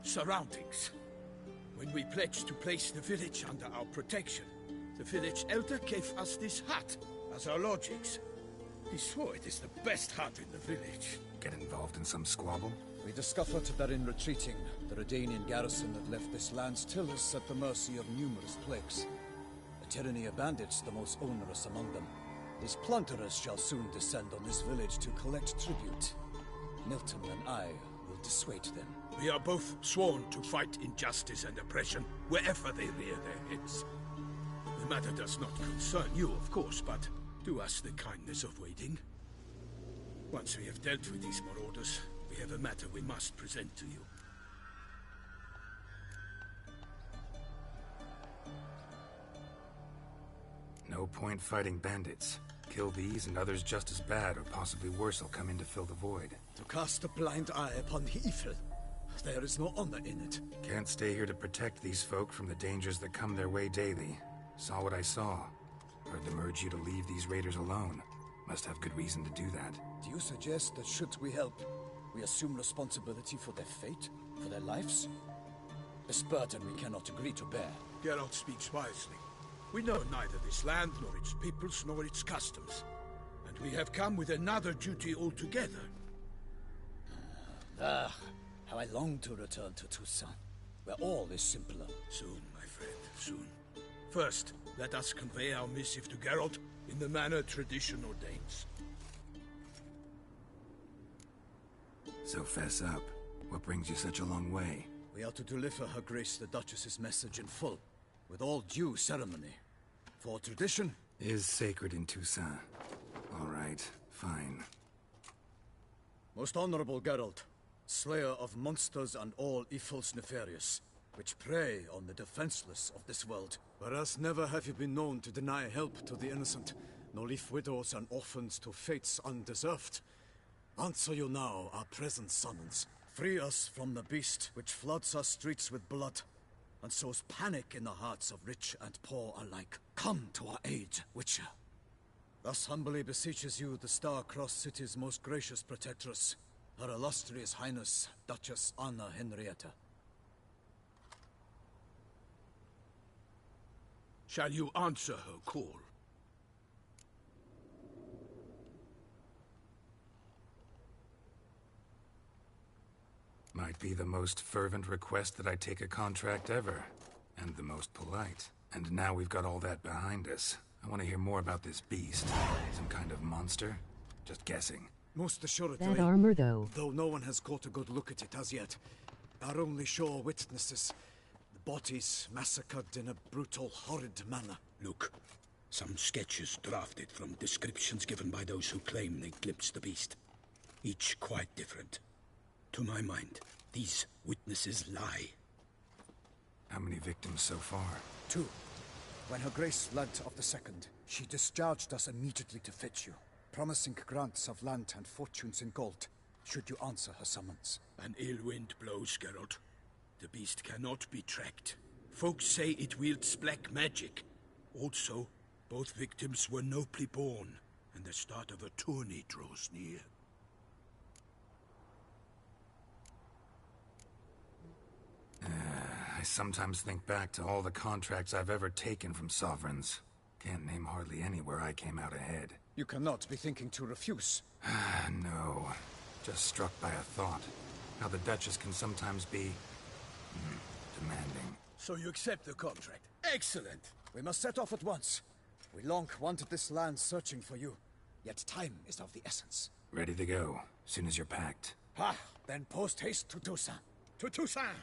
surroundings. When we pledged to place the village under our protection, the village elder gave us this hut as our lodgings. He swore it is the best hut in the village. Get involved in some squabble? We discovered that in retreating, the Redanian garrison that left this land still is at the mercy of numerous plagues. A tyranny of bandits, the most onerous among them. These plunderers shall soon descend on this village to collect tribute. Milton and I will dissuade them. We are both sworn to fight injustice and oppression wherever they rear their heads. The matter does not concern you, of course, but do us the kindness of waiting. Once we have dealt with these marauders, we have a matter we must present to you. No point fighting bandits. Kill these and others just as bad or possibly worse will come in to fill the void. To cast a blind eye upon the evil. There is no honor in it. Can't stay here to protect these folk from the dangers that come their way daily. Saw what I saw. Heard them urge you to leave these raiders alone. Must have good reason to do that. Do you suggest that should we help, we assume responsibility for their fate? For their lives? This burden we cannot agree to bear. Geralt speaks wisely. We know neither this land, nor its peoples, nor its customs. And we have come with another duty altogether. How I long to return to Toussaint, where all is simpler. Soon, my friend, soon. First, let us convey our missive to Geralt in the manner tradition ordains. So fess up. What brings you such a long way? We are to deliver Her Grace the Duchess's message in full, with all due ceremony. For tradition is sacred in Toussaint. All right, fine. Most honorable Geralt, slayer of monsters and all evils nefarious, which prey on the defenseless of this world. Whereas never have you been known to deny help to the innocent, nor leave widows and orphans to fates undeserved. Answer you now our present summons. Free us from the beast which floods our streets with blood, and sows panic in the hearts of rich and poor alike. Come to our aid, Witcher. Thus humbly beseeches you the Star-Crossed City's most gracious protectress, Her Illustrious Highness, Duchess Anna Henrietta. Shall you answer her call? Might be the most fervent request that I take a contract ever. And the most polite. And now we've got all that behind us. I want to hear more about this beast. Some kind of monster? Just guessing. Most assuredly. That armor, though no one has caught a good look at it as yet. Our only sure witnesses. The bodies massacred in a brutal, horrid manner. Look, some sketches drafted from descriptions given by those who claim they glimpsed the beast. Each quite different. To my mind, these witnesses lie. How many victims so far? 2. When Her Grace learnt of the second, she discharged us immediately to fetch you, promising grants of land and fortunes in gold, should you answer her summons. An ill wind blows, Geralt. The beast cannot be tracked. Folks say it wields black magic. Also, both victims were nobly born, and the start of a tourney draws near. I sometimes think back to all the contracts I've ever taken from sovereigns. Can't name hardly any where I came out ahead. You cannot be thinking to refuse. No. Just struck by a thought. How the Duchess can sometimes be demanding. So you accept the contract. Excellent! We must set off at once. We long wanted this land searching for you. Yet time is of the essence. Ready to go, soon as you're packed. Then post haste to Toussaint. To Toussaint!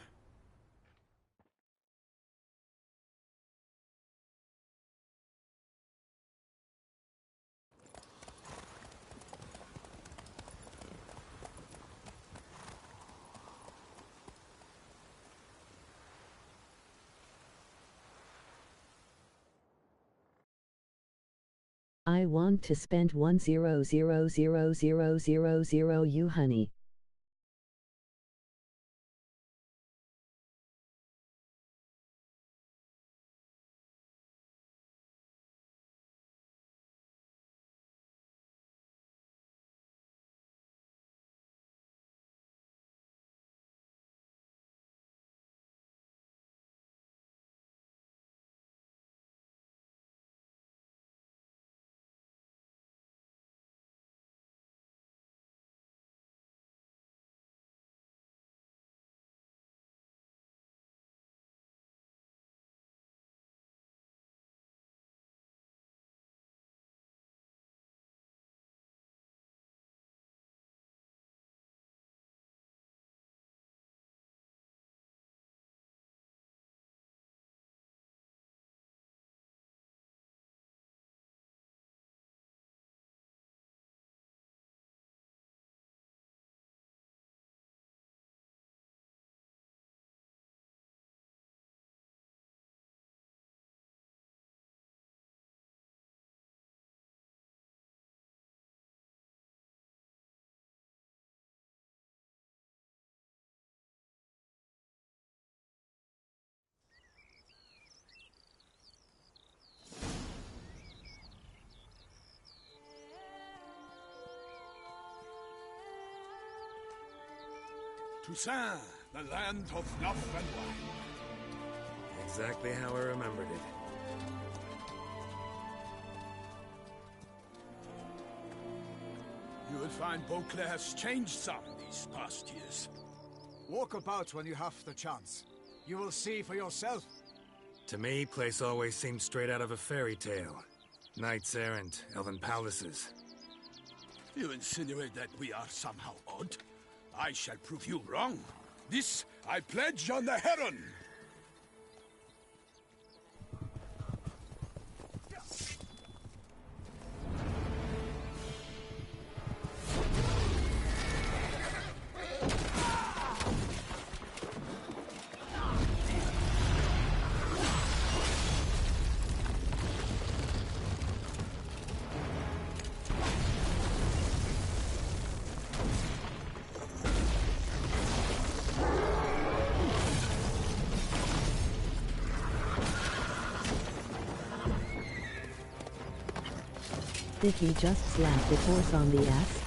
I want to spend 1,000,000 you honey. Toussaint, the land of love and wine. Exactly how I remembered it. You will find Beauclair has changed some these past years. Walk about when you have the chance. You will see for yourself. To me, place always seemed straight out of a fairy tale. Knights errant, elven palaces. You insinuate that we are somehow odd? I shall prove you wrong. This I pledge on the Heron! Did he just slap the horse on the ass?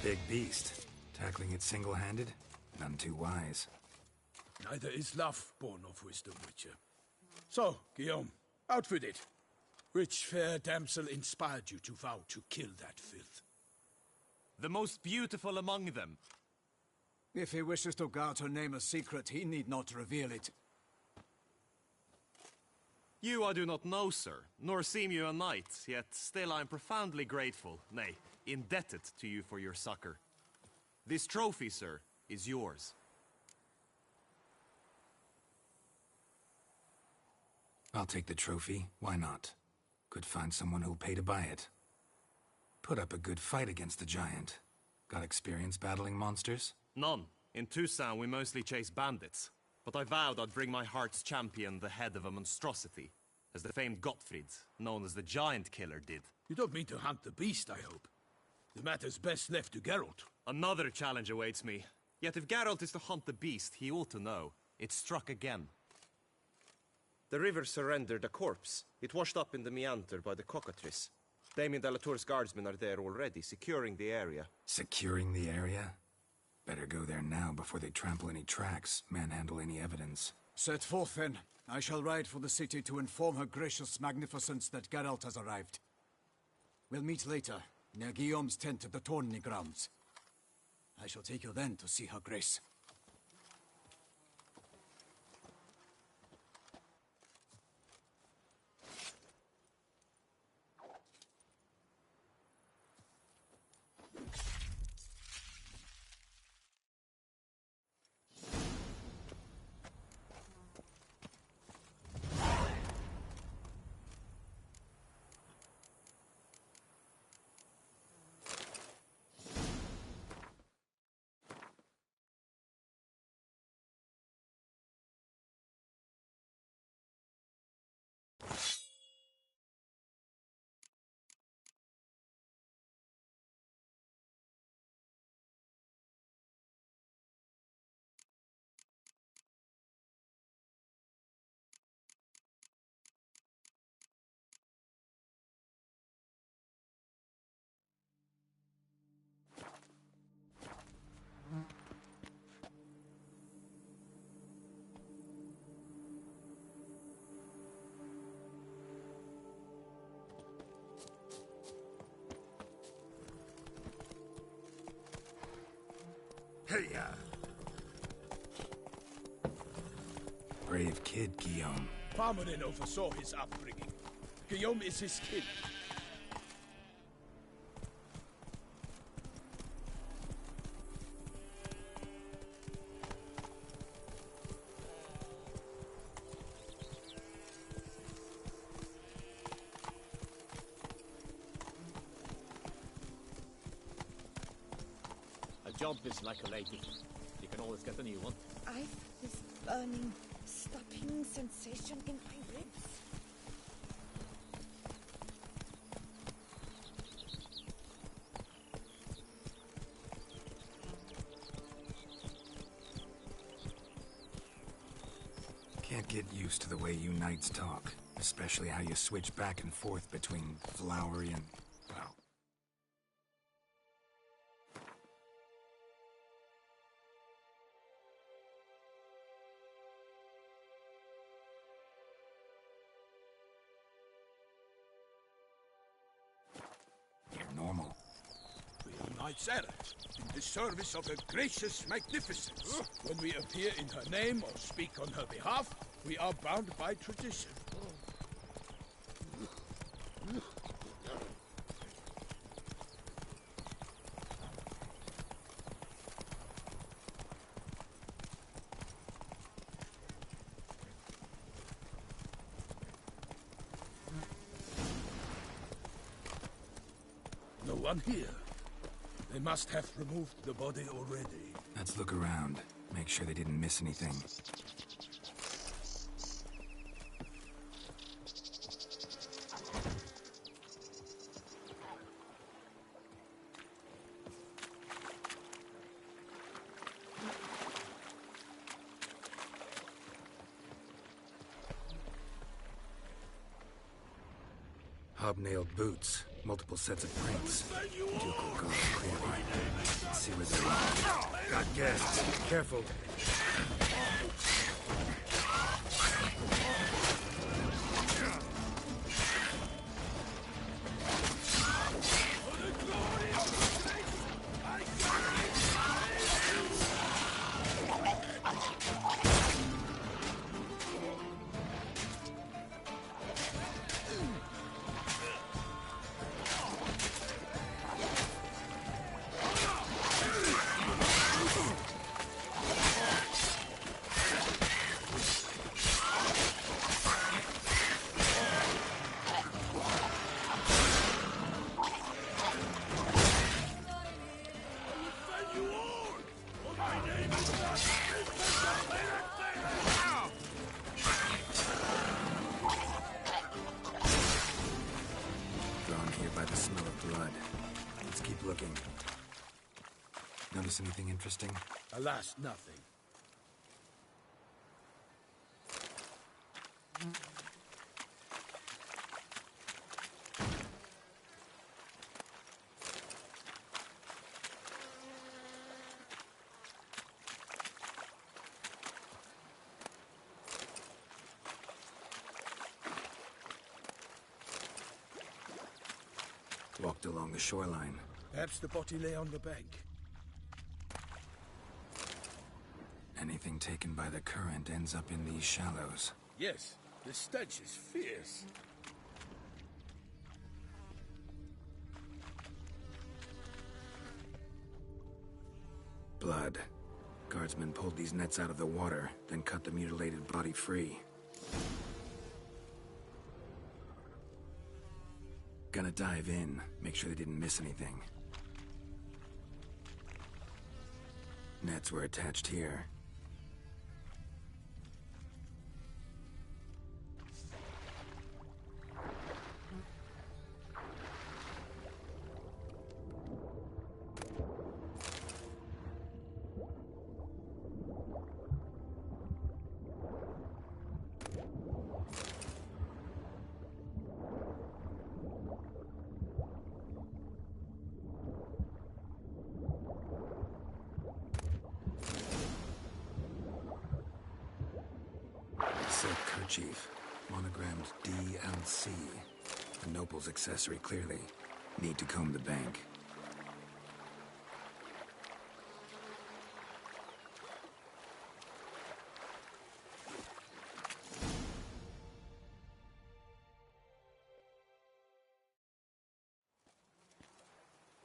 big beast. Tackling it single-handed? None too wise. Neither is love born of wisdom, Witcher. So, Guillaume, out with it. Which fair damsel inspired you to vow to kill that filth? The most beautiful among them. If he wishes to guard her name a secret, he need not reveal it. You I do not know, sir, nor seem you a knight, yet still I am profoundly grateful, nay, indebted to you for your succor. This trophy, sir, is yours. I'll take the trophy. Why not? Could find someone who'll pay to buy it. Put up a good fight against the giant. Got experience battling monsters? None. In Toussaint we mostly chase bandits. But I vowed I'd bring my heart's champion the head of a monstrosity, as the famed Gottfried, known as the Giant Killer, did. You don't mean to hunt the beast, I hope. The matter's best left to Geralt. Another challenge awaits me. Yet if Geralt is to hunt the beast, he ought to know. It struck again. The river surrendered a corpse. It washed up in the meander by the cockatrice. Damien de la Tour's guardsmen are there already, securing the area. Securing the area? Better go there now before they trample any tracks, manhandle any evidence. Set forth then. I shall ride for the city to inform her gracious magnificence that Geralt has arrived. We'll meet later, near Guillaume's tent at the Tourney grounds. I shall take you then to see her grace. Hey-ya! Brave kid, Guillaume. Parmenin oversaw his upbringing. Guillaume is his kin. A job is like a lady. You can always get a new one. I've this burning, stopping sensation in my ribs. Can't get used to the way you knights talk. Especially how you switch back and forth between flowery and, well... You're normal. We are knights errant, in the service of her gracious magnificence. When we appear in her name or speak on her behalf, we are bound by tradition. No one here. They must have removed the body already. Let's look around. Make sure they didn't miss anything. Hobnailed boots, multiple sets of prints. Ducal gold clearly. Let's see where they're at. Got guests. Careful. Notice anything interesting? Alas, nothing. Walked along the shoreline. Perhaps the body lay on the bank. Anything taken by the current ends up in these shallows. Yes, the stench is fierce. Blood. Guardsmen pulled these nets out of the water, then cut the mutilated body free. Gonna dive in, make sure they didn't miss anything. Nets were attached here. Silk kerchief, monogrammed DLC. A noble's accessory, clearly. Need to comb the bank.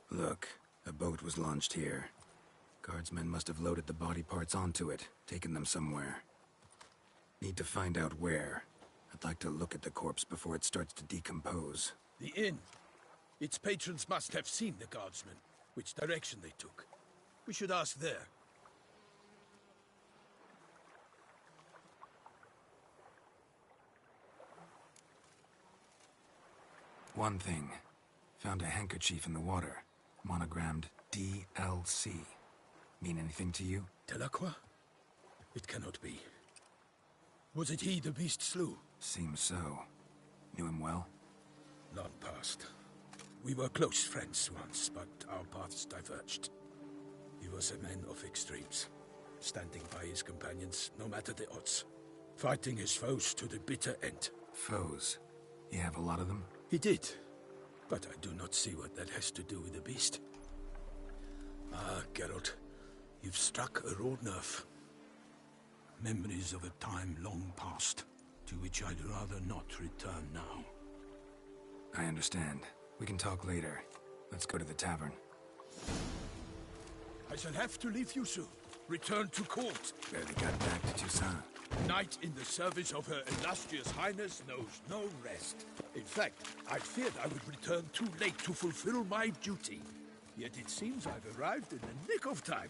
Look, a boat was launched here. Guardsmen must have loaded the body parts onto it, taken them somewhere. Need to find out where. I'd like to look at the corpse before it starts to decompose. The inn. Its patrons must have seen the guardsmen, which direction they took. We should ask there. One thing. Found a handkerchief in the water. Monogrammed DLC. Mean anything to you? Delacroix? It cannot be. Was it he the beast slew? Seems so. Knew him well? Long past. We were close friends once, but our paths diverged. He was a man of extremes, standing by his companions no matter the odds, fighting his foes to the bitter end. Foes? You have a lot of them? He did, but I do not see what that has to do with the beast. Ah, Geralt, you've struck a raw nerve. Memories of a time long past, to which I'd rather not return now. I understand. We can talk later. Let's go to the tavern. I shall have to leave you soon. Return to court. Barely got back to Toussaint. Knight in the service of Her Illustrious Highness knows no rest. In fact, I feared I would return too late to fulfill my duty. Yet it seems I've arrived in the nick of time.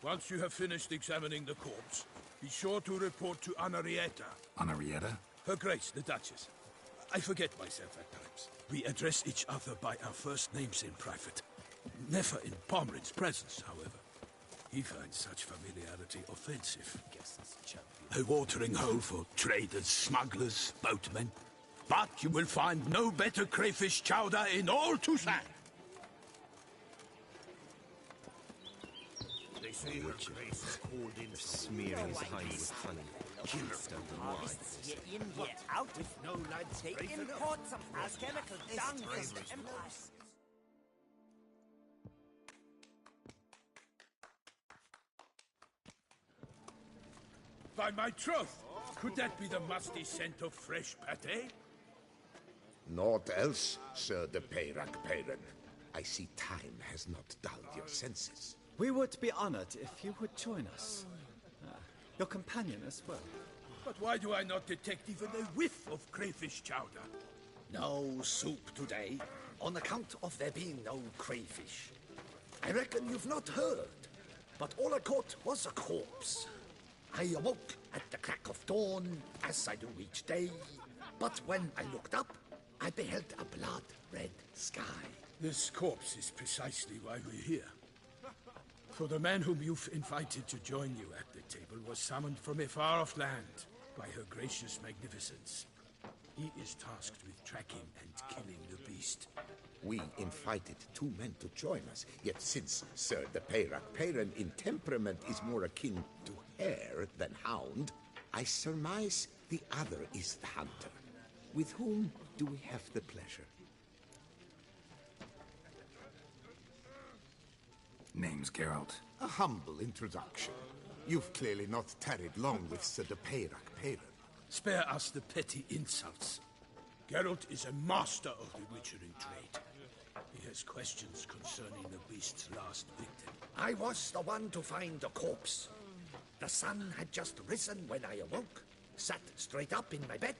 Once you have finished examining the corpse, be sure to report to Anarietta. Anarietta? Her Grace, the Duchess. I forget myself at times. We address each other by our first names in private. Never in Pomrin's presence, however. He finds such familiarity offensive. A watering hole for traders, smugglers, boatmen. But you will find no better crayfish chowder in all Toussaint. They say her grace is called in for smearing his hind with honey. Killstone and wine. Year in, year out, with no light take imports of alchemical dung from the Empire. By my troth, could that be the musty scent of fresh pate? Naught else, Sir de Peyrac Peyran. I see time has not dulled your senses. We would be honored if you would join us. Your companion as well. But why do I not detect even a whiff of crayfish chowder? No soup today, on account of there being no crayfish. I reckon you've not heard, but all I caught was a corpse. I awoke at the crack of dawn, as I do each day, but when I looked up, I beheld a blood-red sky. This corpse is precisely why we're here. For the man whom you've invited to join you at the table was summoned from a far-off land by her gracious magnificence. He is tasked with tracking and killing the beast. We invited two men to join us, yet since Sir de Peyrac Peyran in temperament is more akin to hare than hound, I surmise the other is the hunter. With whom do we have the pleasure? Name's Geralt. A humble introduction. You've clearly not tarried long with Sir de Peyrac Peyran. Spare us the petty insults. Geralt is a master of the witchering trade. He has questions concerning the beast's last victim. I was the one to find the corpse. The sun had just risen when I awoke, sat straight up in my bed,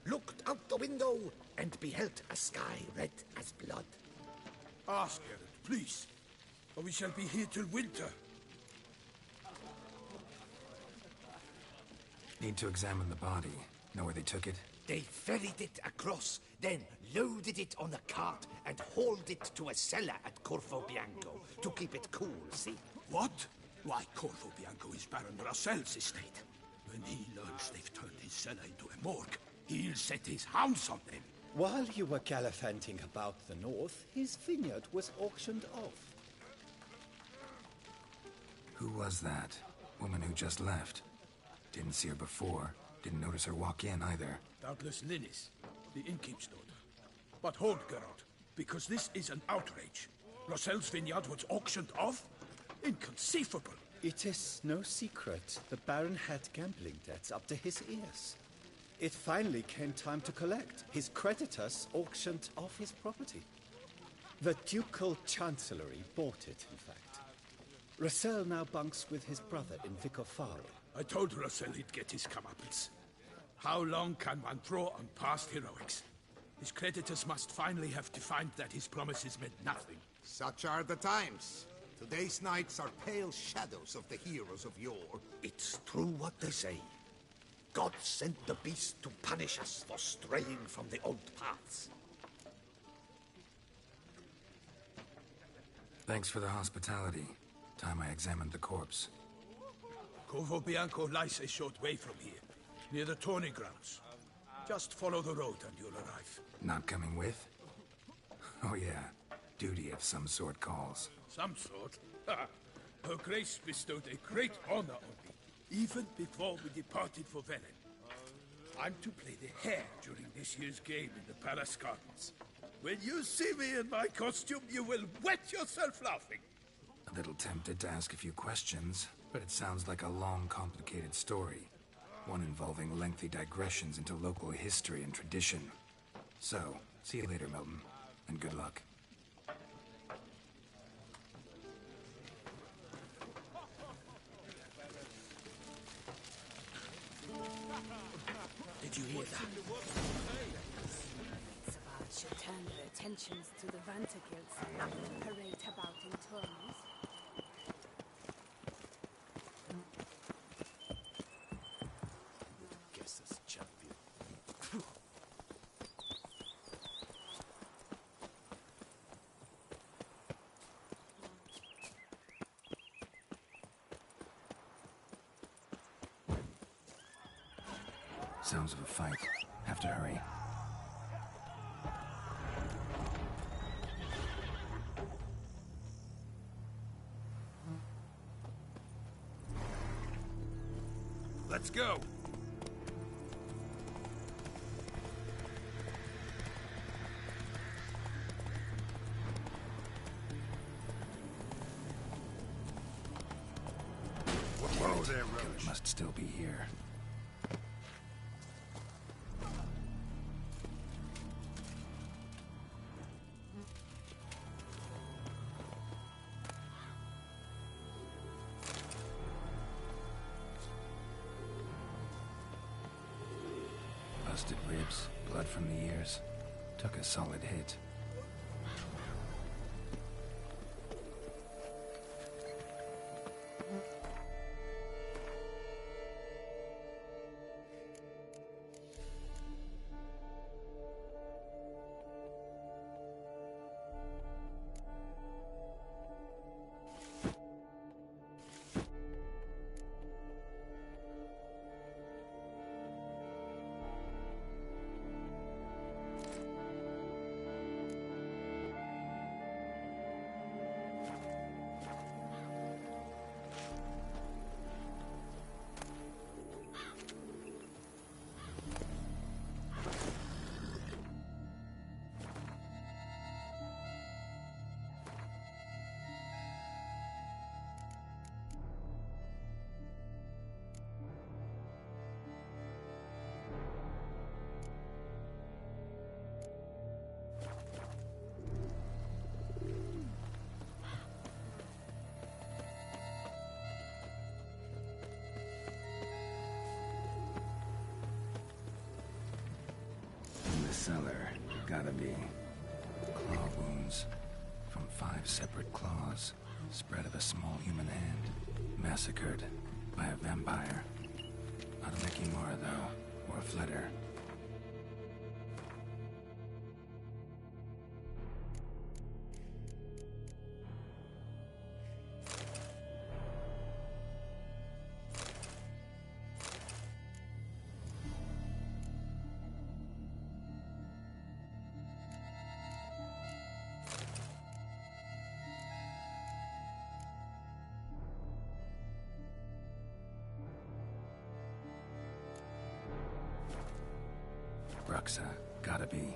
looked out the window, and beheld a sky red as blood. Ask Geralt, please, or we shall be here till winter. Need to examine the body. Know where they took it? They ferried it across, then loaded it on a cart and hauled it to a cellar at Corvo Bianco to keep it cool, see? What? Why, Corvo Bianco is Baron Rossel's estate. When he learns they've turned his cellar into a morgue, he'll set his hounds on them. While you were gallivanting about the north, his vineyard was auctioned off. Who was that? Woman who just left. Didn't see her before. Didn't notice her walk in either. Doubtless Linnis, the innkeep's daughter. But hold, Geralt, because this is an outrage. Rossel's vineyard was auctioned off? Inconceivable. It is no secret the Baron had gambling debts up to his ears. It finally came time to collect. His creditors auctioned off his property. The Ducal Chancellery bought it, in fact. Rossel now bunks with his brother in Vicofaro. I told Rossel he'd get his comeuppance. How long can one throw on past heroics? His creditors must finally have defined that his promises meant nothing. Such are the times. Today's knights are pale shadows of the heroes of yore. It's true what they say. God sent the beast to punish us for straying from the old paths. Thanks for the hospitality. Time I examined the corpse. Corvo Bianco lies a short way from here, near the tourney grounds. Just follow the road and you'll arrive. Not coming with? Oh yeah, duty of some sort calls. Some sort? Her Grace bestowed a great honor on me, even before we departed for Velen. I'm to play the hare during this year's game in the palace gardens. When you see me in my costume, you will wet yourself laughing. A little tempted to ask a few questions, but it sounds like a long, complicated story. One involving lengthy digressions into local history and tradition. So, see you later, Milton, and good luck. Did you hear that? Savad should turn their attentions to the Vantergills and parade about in tourneys. Guess this champion. Sounds of a fight. Have to hurry. Let's go! Whoa there, Roach. Must still be here. Busted ribs, blood from the ears. Took a solid hit. Cellar. Gotta be. Claw wounds. From 5 separate claws. Spread of a small human hand. Massacred by a vampire. Not a Mekimora, though. Or a Flitter. Bruxa. Gotta be.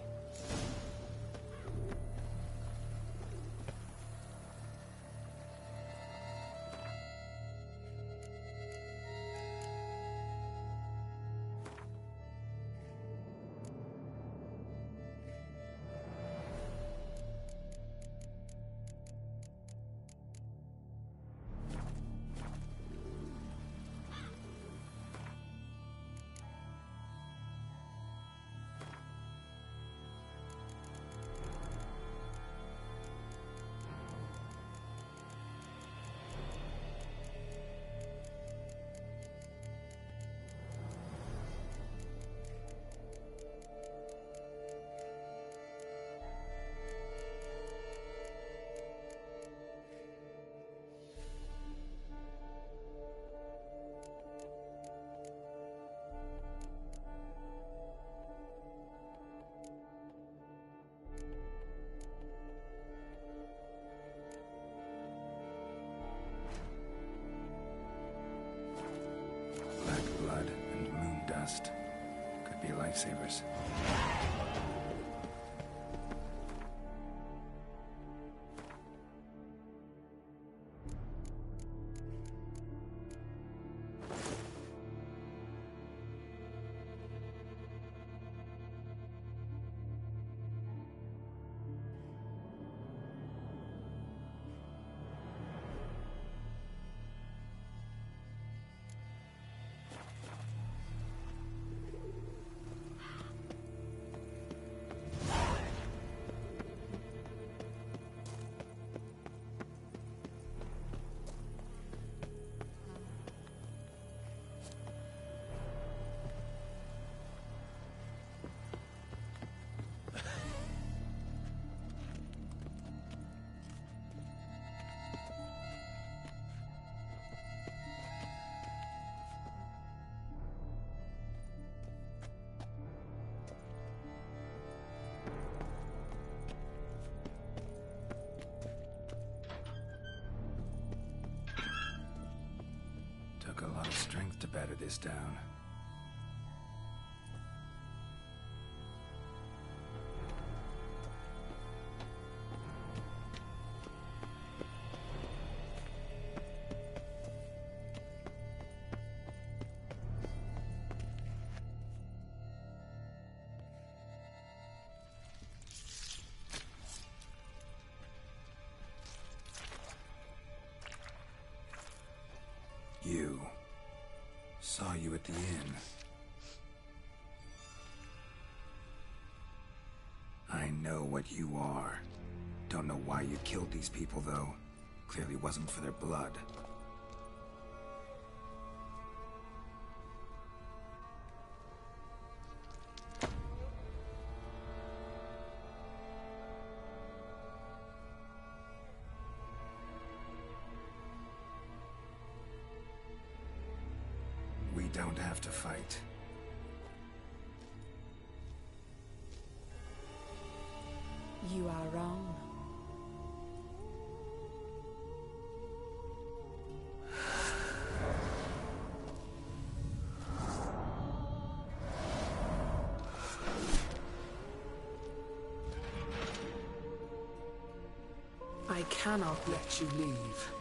Could be lifesavers. strength to batter this down. Saw you at the inn. I know what you are. Don't know why you killed these people, though. Clearly wasn't for their blood. We don't have to fight. You are wrong. I cannot let you leave.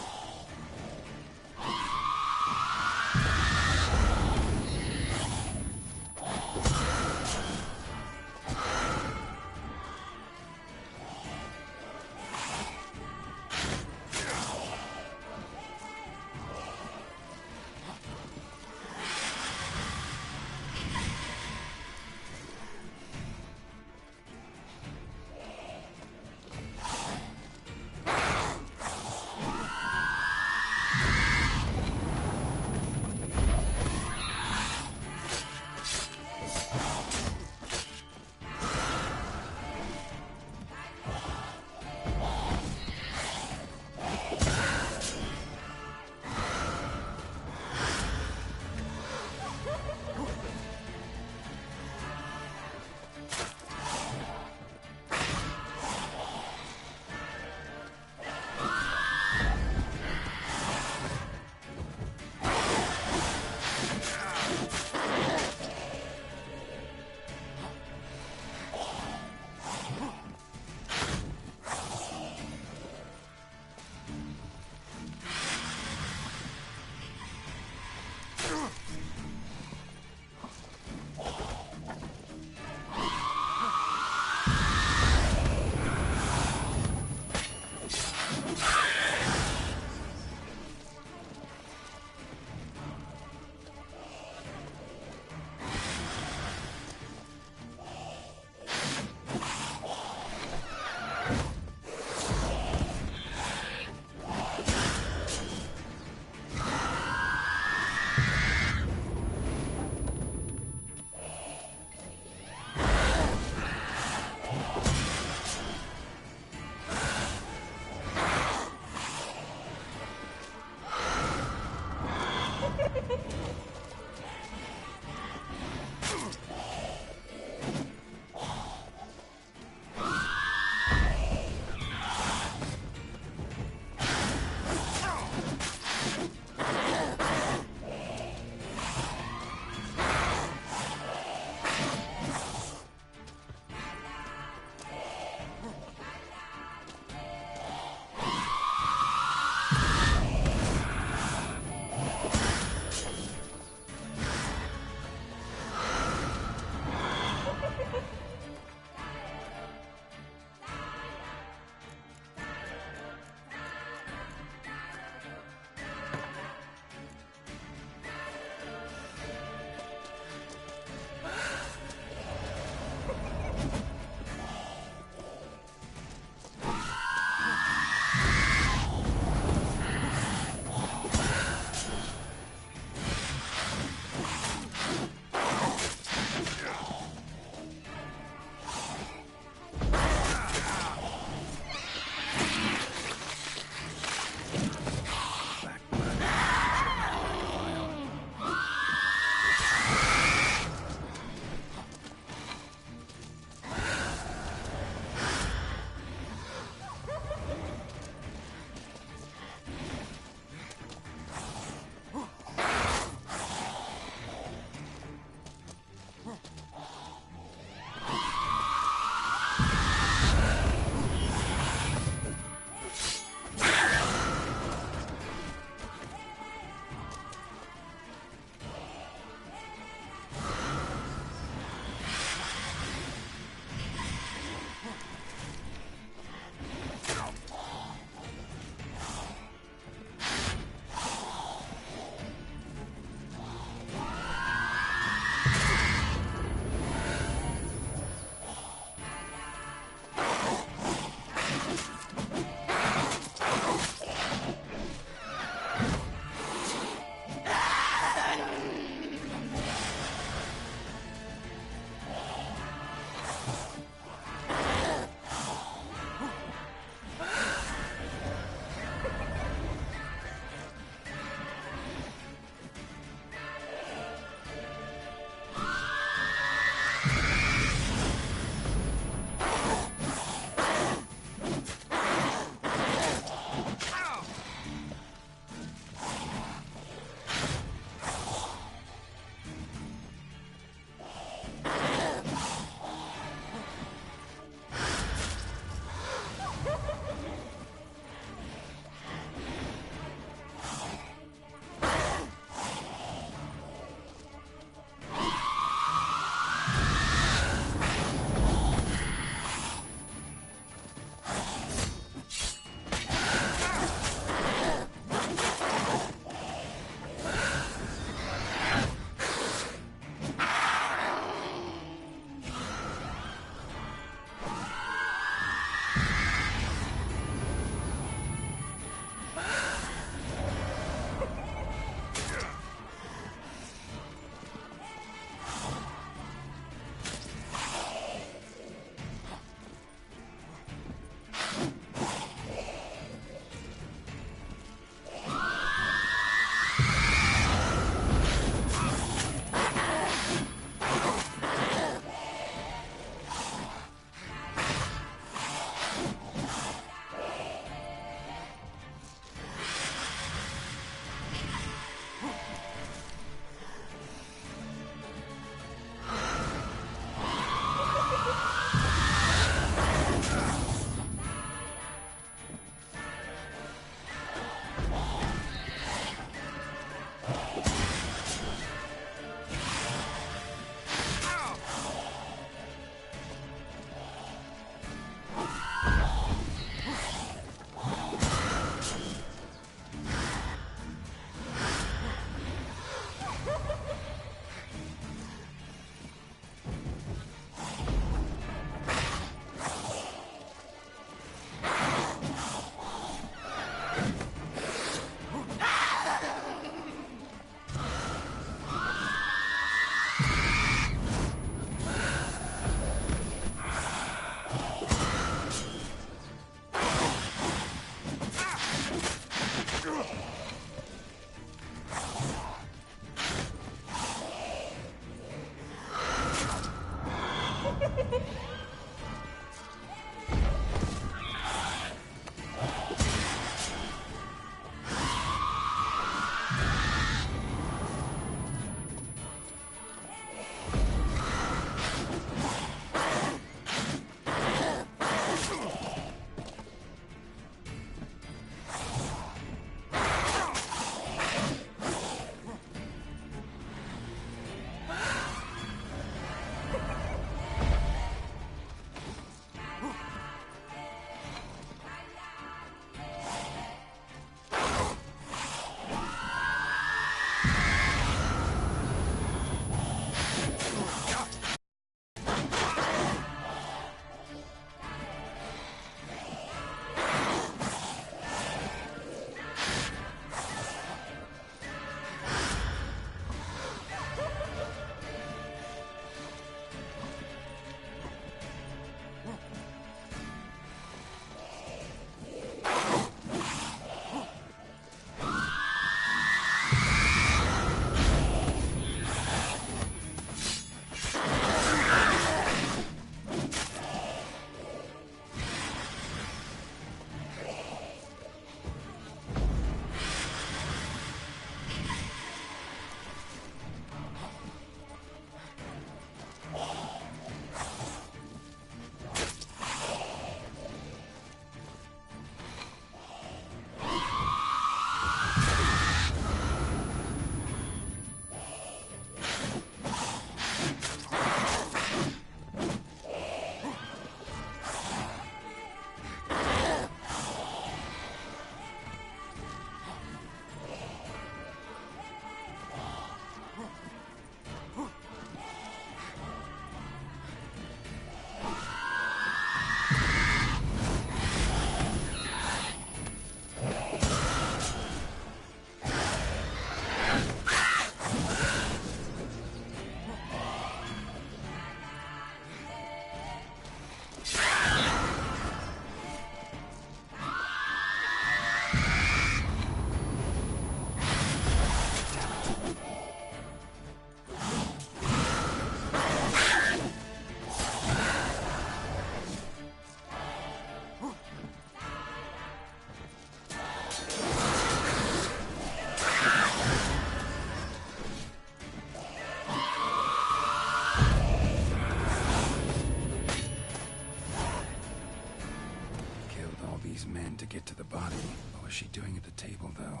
To get to the body. What was she doing at the table, though?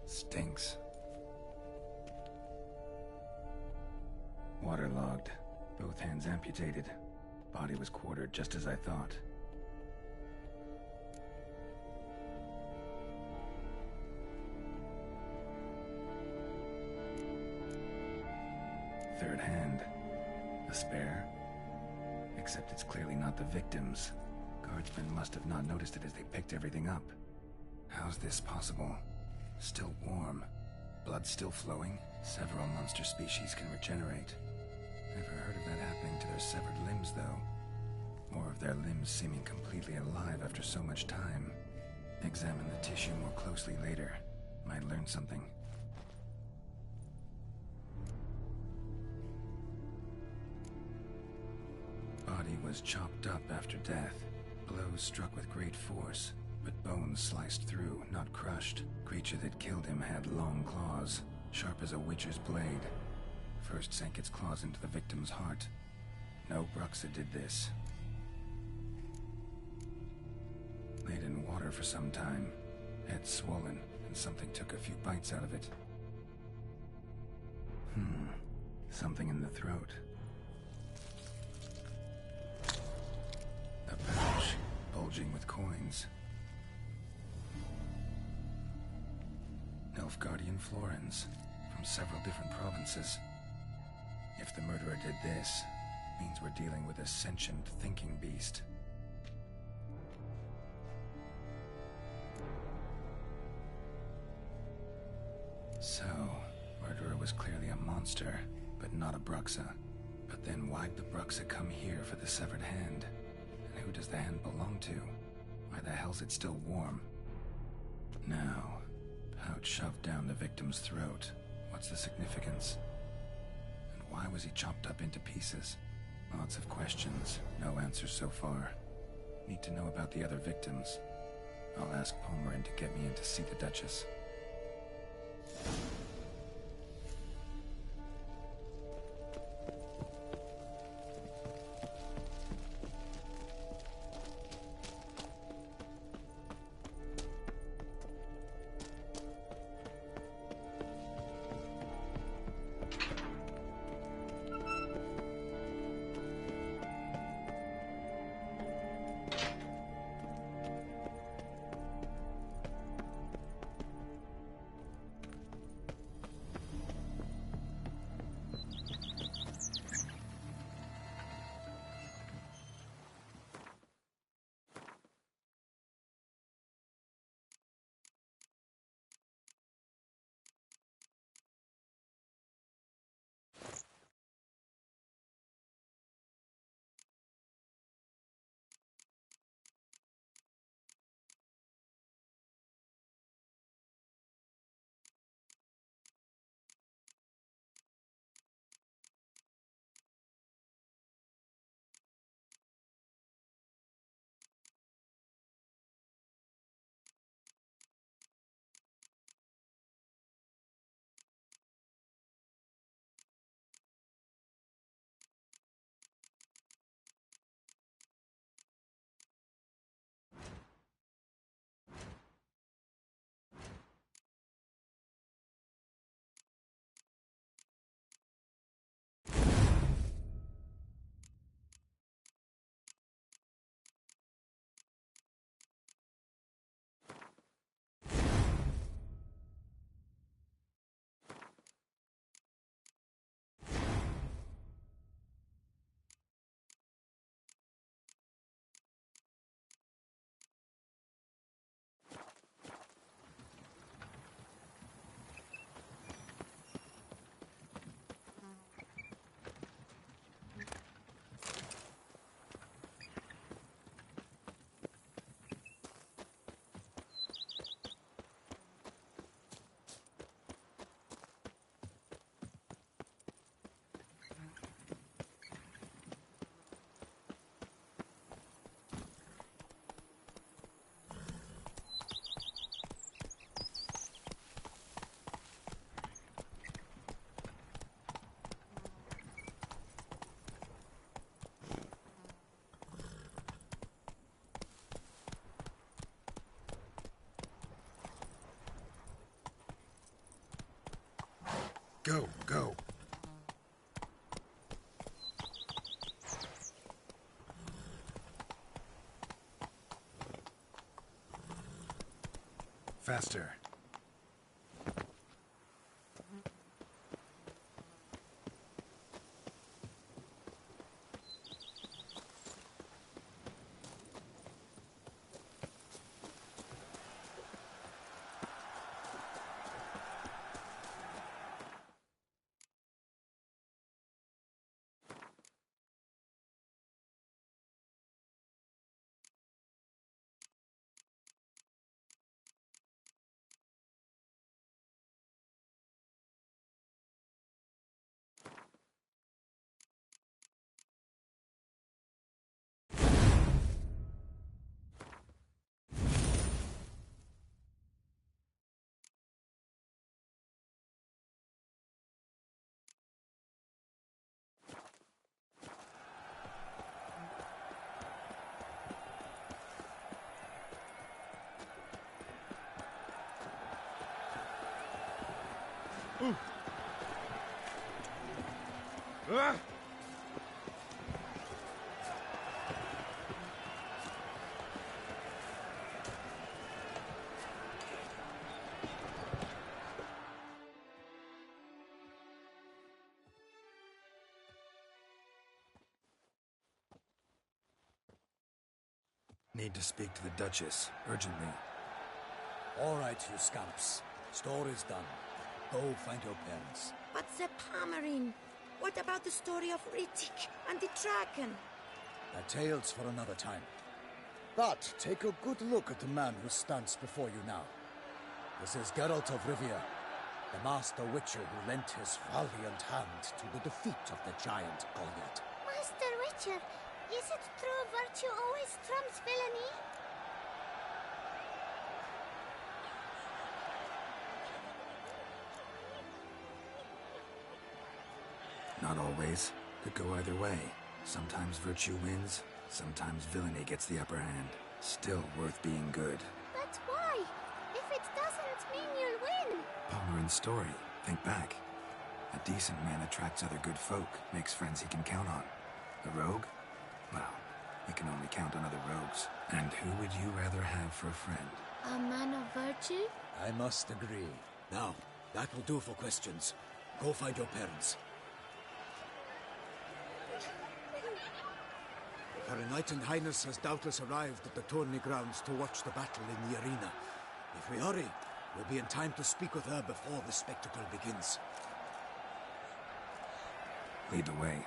Stinks. Waterlogged. Both hands amputated. Body was quartered just as I thought. Third hand. A spare? Except it's clearly not the victim's. Guardsmen must have not noticed it as they picked everything up. How's this possible? Still warm. Blood still flowing? Several monster species can regenerate. Never heard of that happening to their severed limbs, though. Or of their limbs seeming completely alive after so much time. Examine the tissue more closely later. Might learn something. Body was chopped up after death. Blows struck with great force, but bones sliced through, not crushed. Creature that killed him had long claws, sharp as a witcher's blade. First sank its claws into the victim's heart. No Bruxa did this. Laid in water for some time. Head swollen, and something took a few bites out of it. Something in the throat. A pouch, bulging with coins. Nilfgaardian florins, from several different provinces. If the murderer did this, means we're dealing with a sentient, thinking beast. So, murderer was clearly a monster, but not a Bruxa. But then why'd the Bruxa come here for the severed hand? And who does the hand belong to? Why the hell's it still warm? Now, pouch shoved down the victim's throat. What's the significance? And why was he chopped up into pieces? Lots of questions, no answers so far. Need to know about the other victims. I'll ask Palmerin to get me in to see the Duchess. Go, go. Faster. Need to speak to the Duchess, urgently. All right, you scamps. Story's done. Go find your parents. But Sir Palmerin, What about the story of Rittik and the dragon? They're tales for another time. But take a good look at the man who stands before you now. This is Geralt of Rivia, the master witcher who lent his valiant hand to the defeat of the giant Goliath. Master Witcher, is it true virtue always trumps villainy? Not always. Could go either way. Sometimes virtue wins, sometimes villainy gets the upper hand. Still worth being good. But why? If it doesn't mean you'll win. Palmerin's story. Think back. A decent man attracts other good folk, makes friends he can count on. A rogue? Well, he can only count on other rogues. And who would you rather have for a friend? A man of virtue? I must agree. Now, that will do for questions. Go find your parents. Her Enlightened Highness has doubtless arrived at the tourney grounds to watch the battle in the arena. If we hurry, we'll be in time to speak with her before the spectacle begins. Lead the way.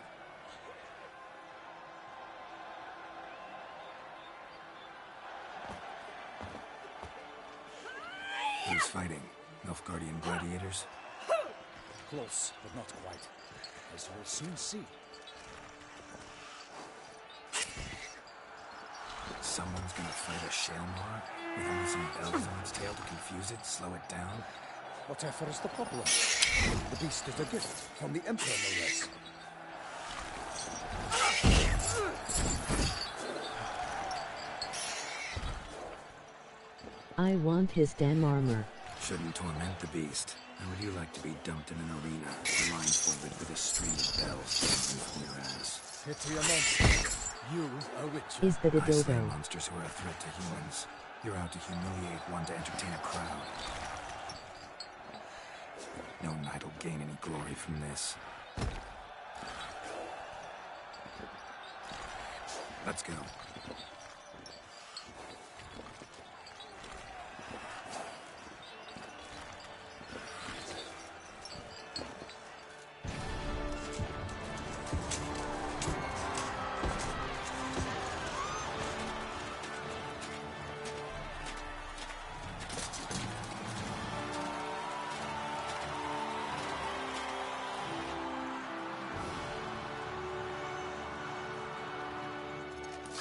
Who's fighting? Nilfgaardian gladiators? Close, but not quite. As you'll soon see. Someone's gonna fight a Shaelmaar with only some bells on its tail to confuse it, slow it down? Whatever is the problem? The beast is a gift from the Emperor, no less. I want his damn armor. Shouldn't torment the beast. How would you like to be dumped in an arena, blindfolded with a string of bells dangling from your ass? Pity a monster. You, a witch. Is that a I slay dildo? monsters who are a threat to humans. You're out to humiliate one to entertain a crowd. No knight will gain any glory from this. Let's go.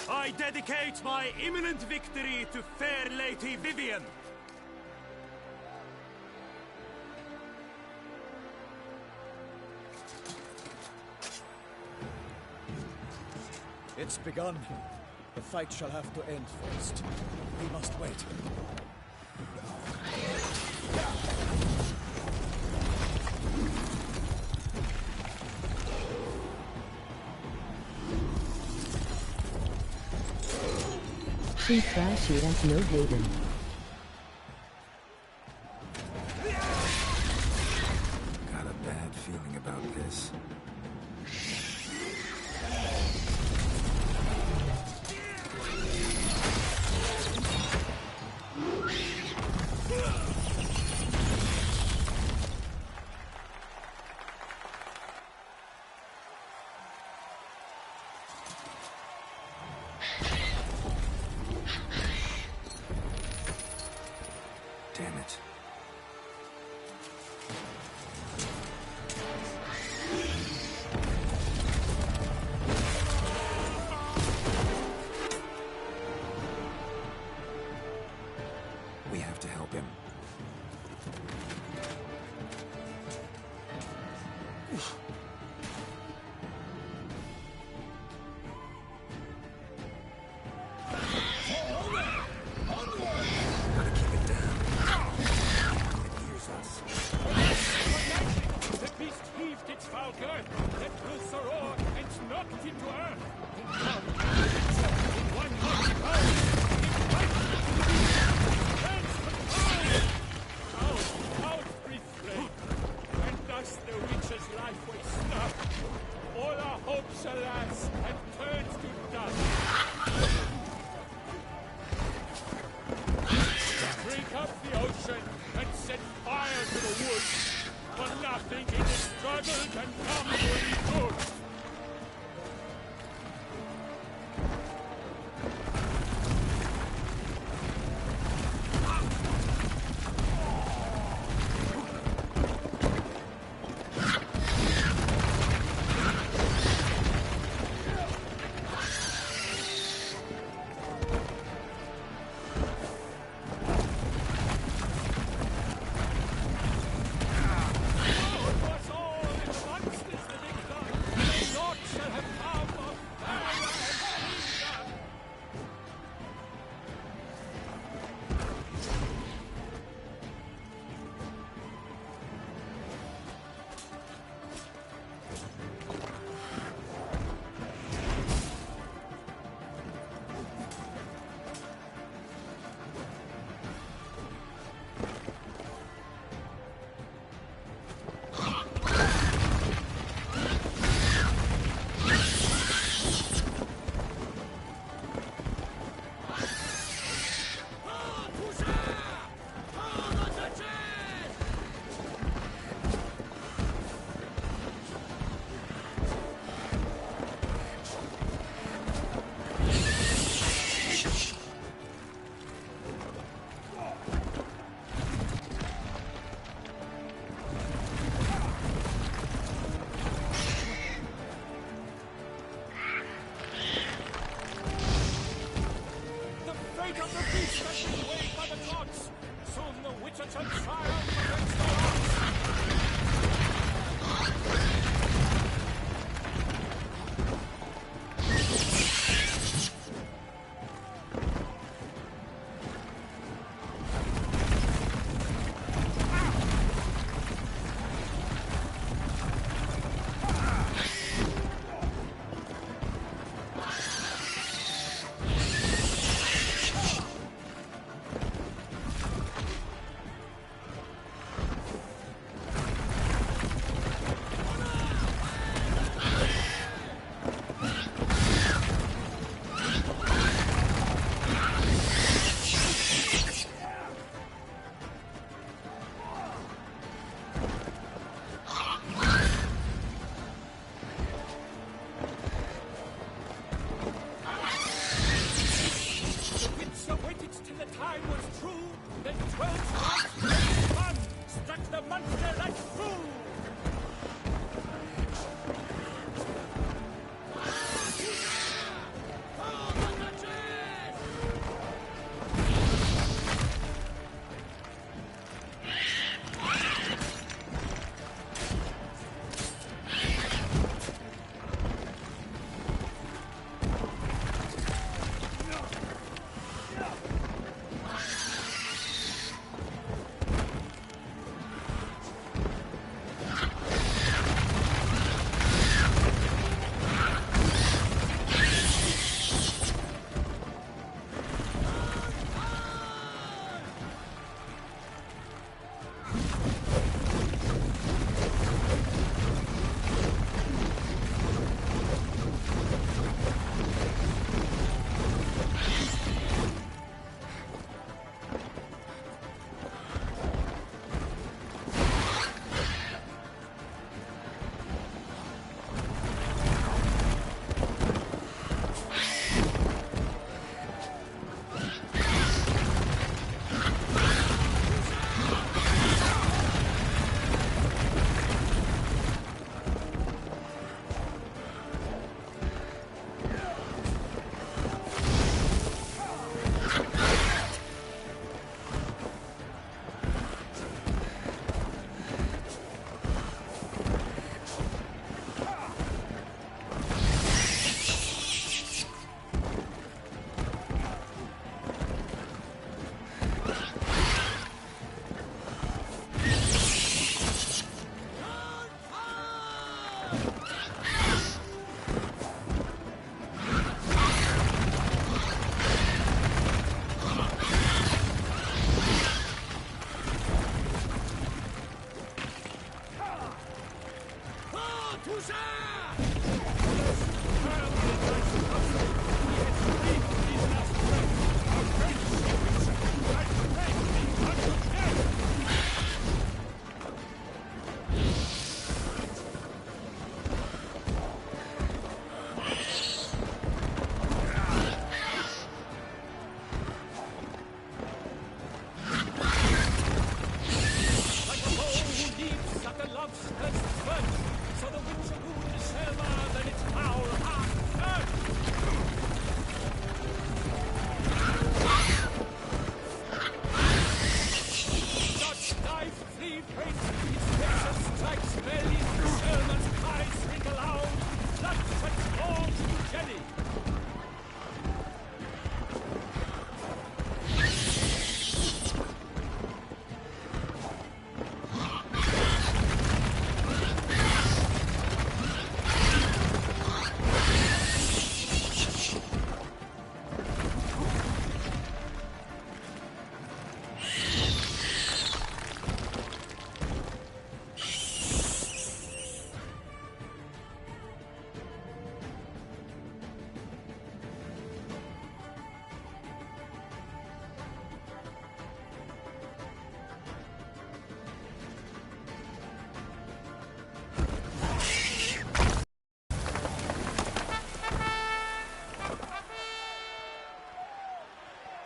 I dedicate my imminent victory to fair Lady Vivienne. It's begun. The fight shall have to end first. We must wait. She's trashy as no Hayden. Got a bad feeling about this. One struck the monster right through!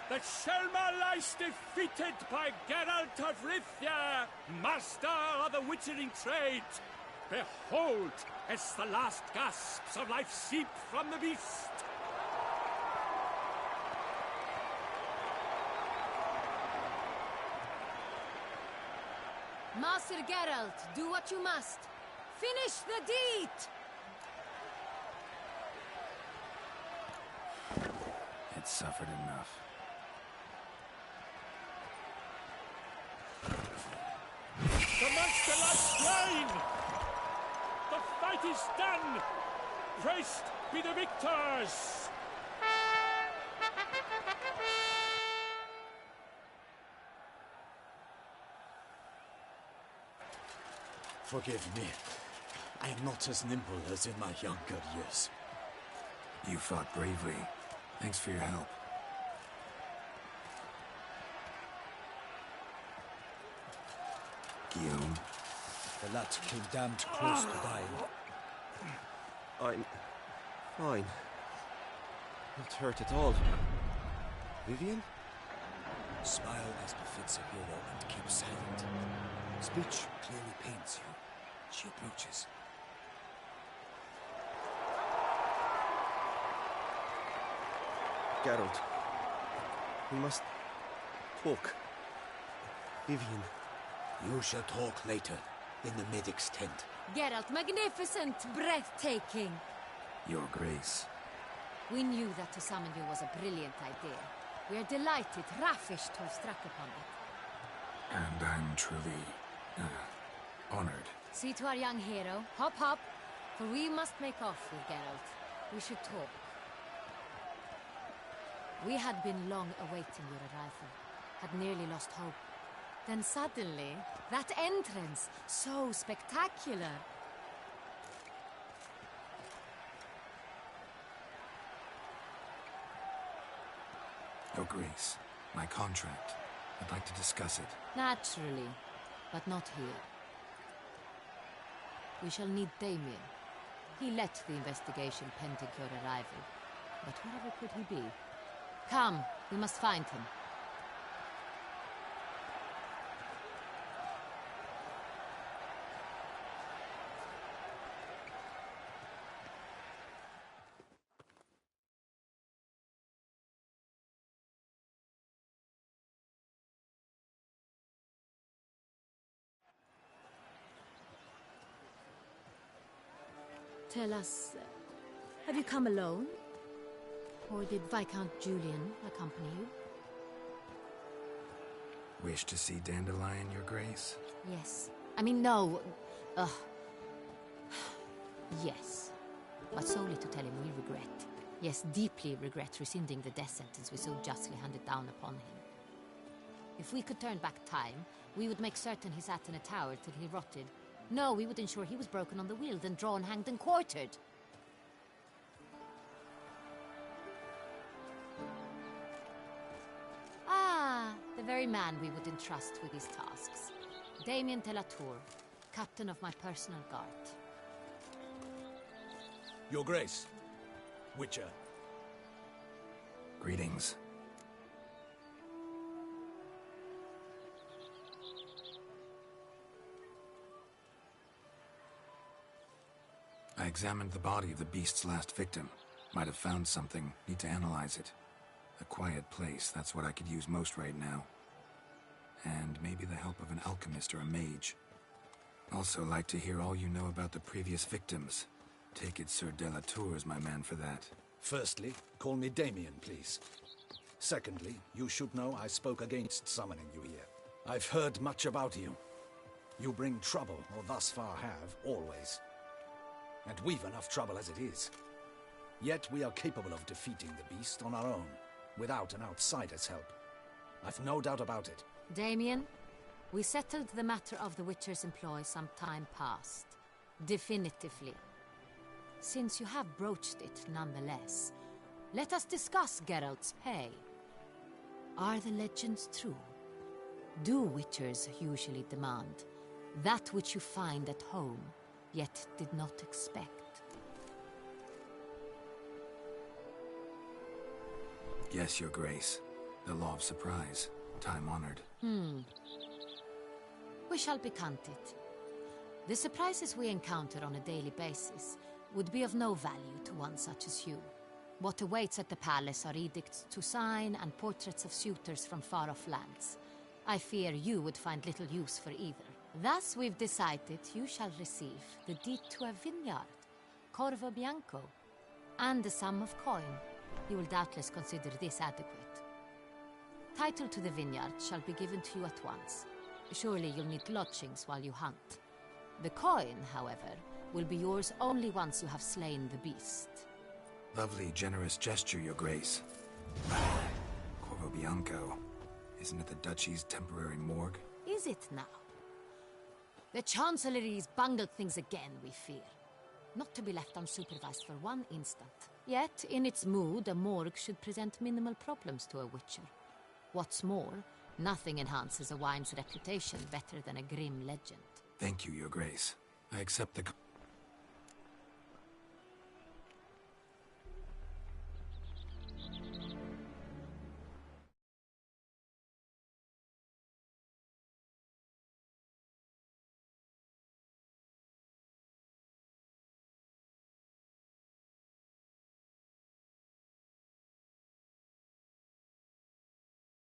The Selma lies defeated by Geralt of Rivia, master of the witchering trade. Behold, as the last gasps of life seep from the beast. Master Geralt, do what you must. Finish the deed! It suffered enough. The monster lies slain! The fight is done! Praised be the victors! Forgive me. I am not as nimble as in my younger years. You fought bravely. Thanks for your help. Guillaume? The lad came damned close to dying. I'm fine. Not hurt at all. Vivian? Smile as befits a hero and keep silent. Speech clearly pains you. She approaches. Geralt, we must talk. Vivian. You shall talk later, in the medic's tent. Geralt, magnificent, breathtaking. Your Grace. We knew that to summon you was a brilliant idea. We are delighted, ravished to have struck upon it. And I'm truly, honored. See to our young hero. Hop, hop. For we must make off with Geralt. We should talk. We had been long awaiting your arrival. Had nearly lost hope. Then suddenly, that entrance, so spectacular. Your Grace, my contract. I'd like to discuss it. Naturally, but not here. We shall need Damien. He let the investigation pending your arrival. But wherever could he be? Come, we must find him. Tell us, have you come alone? Or did Viscount Julian accompany you? Wish to see Dandelion, Your Grace? Yes. I mean, no. Yes. But solely to tell him we regret. Yes, deeply regret rescinding the death sentence we so justly handed down upon him. If we could turn back time, we would make certain he sat in a tower till he rotted. No, we would ensure he was broken on the wheel, then drawn, hanged, and quartered. Ah, the very man we would entrust with these tasks. Damien de la Tour, captain of my personal guard. Your Grace. Witcher. Greetings. I examined the body of the beast's last victim. Might have found something. Need to analyze it. A quiet place, that's what I could use most right now. And maybe the help of an alchemist or a mage. Also like to hear all you know about the previous victims. Take it Sir de la Tour is my man for that. Firstly, call me Damien, please. Secondly, you should know I spoke against summoning you here. I've heard much about you. You bring trouble, or thus far have, always. And we've enough trouble as it is. Yet we are capable of defeating the beast on our own, without an outsider's help. I've no doubt about it. Damien, we settled the matter of the Witcher's employ some time past. Definitively. Since you have broached it nonetheless, let us discuss Geralt's pay. Are the legends true? Do Witchers usually demand that which you find at home, yet did not expect? Yes, Your Grace. The law of surprise. Time-honored. We shall be content. The surprises we encounter on a daily basis would be of no value to one such as you. What awaits at the palace are edicts to sign and portraits of suitors from far-off lands. I fear you would find little use for either. Thus we've decided you shall receive the deed to a vineyard, Corvo Bianco, and a sum of coin. You will doubtless consider this adequate. Title to the vineyard shall be given to you at once. Surely you'll need lodgings while you hunt. The coin, however, will be yours only once you have slain the beast. Lovely, generous gesture, Your Grace. Corvo Bianco. Isn't it the Duchy's temporary morgue? Is it now? The Chancellery's bungled things again, we fear. Not to be left unsupervised for one instant. Yet, in its mood, a morgue should present minimal problems to a Witcher. What's more, nothing enhances a wine's reputation better than a grim legend. Thank you, Your Grace. I accept the